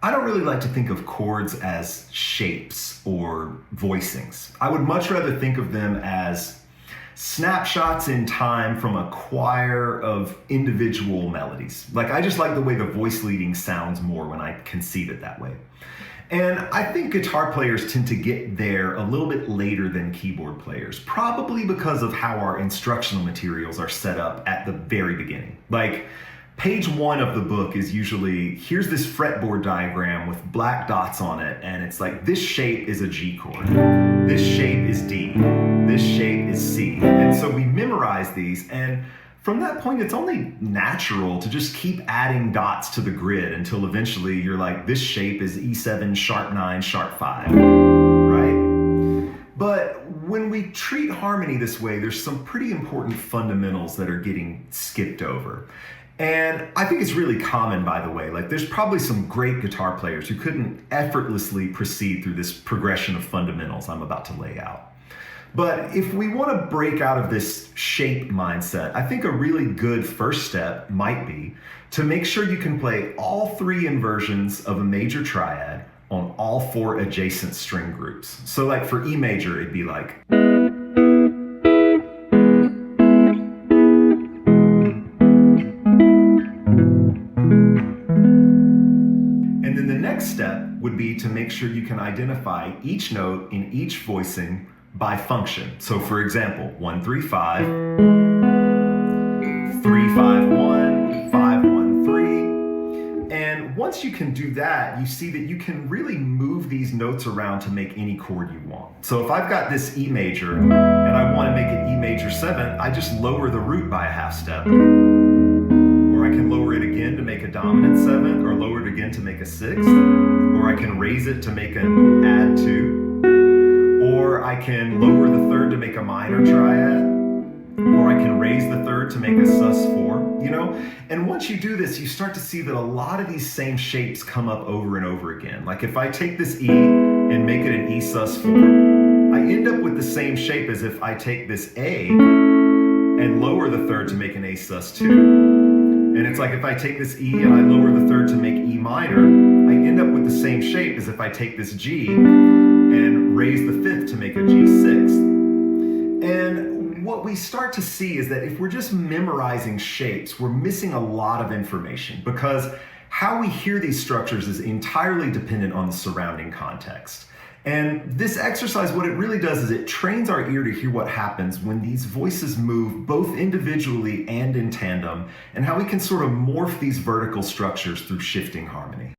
I don't really like to think of chords as shapes or voicings. I would much rather think of them as snapshots in time from a choir of individual melodies. Like, I just like the way the voice leading sounds more when I conceive it that way. And I think guitar players tend to get there a little bit later than keyboard players, probably because of how our instructional materials are set up at the very beginning. Like, page one of the book is usually, here's this fretboard diagram with black dots on it, and it's like, this shape is a G chord, this shape is D, this shape is C. And so we memorize these, and from that point, it's only natural to just keep adding dots to the grid until eventually you're like, this shape is E7, sharp 9, sharp 5, right? But when we treat harmony this way, there's some pretty important fundamentals that are getting skipped over. And I think it's really common, by the way. Like, there's probably some great guitar players who couldn't effortlessly proceed through this progression of fundamentals I'm about to lay out. But if we want to break out of this shape mindset, I think a really good first step might be to make sure you can play all three inversions of a major triad on all four adjacent string groups. So like for E major, it'd be like, and then the next step would be to make sure you can identify each note in each voicing by function. So for example, 1 3 5, 3 5 1, 5 1 3. And once you can do that, you see that you can really move these notes around to make any chord you want. So if I've got this E major and I want to make it E major 7, I just lower the root by a half step. Or I can lower it again to make a dominant 7, or lower it again to make a 6, or I can raise it to make an add 2. Or I can lower the third to make a minor triad, or I can raise the third to make a sus4, you know? And once you do this, you start to see that a lot of these same shapes come up over and over again. Like if I take this E and make it an E sus4, I end up with the same shape as if I take this A and lower the third to make an A sus2. And it's like if I take this E and I lower the third to make E minor, I end up with the same shape as if I take this G and raise the fifth to make a G6. And what we start to see is that if we're just memorizing shapes, we're missing a lot of information, because how we hear these structures is entirely dependent on the surrounding context. And this exercise, what it really does is it trains our ear to hear what happens when these voices move both individually and in tandem, and how we can sort of morph these vertical structures through shifting harmony.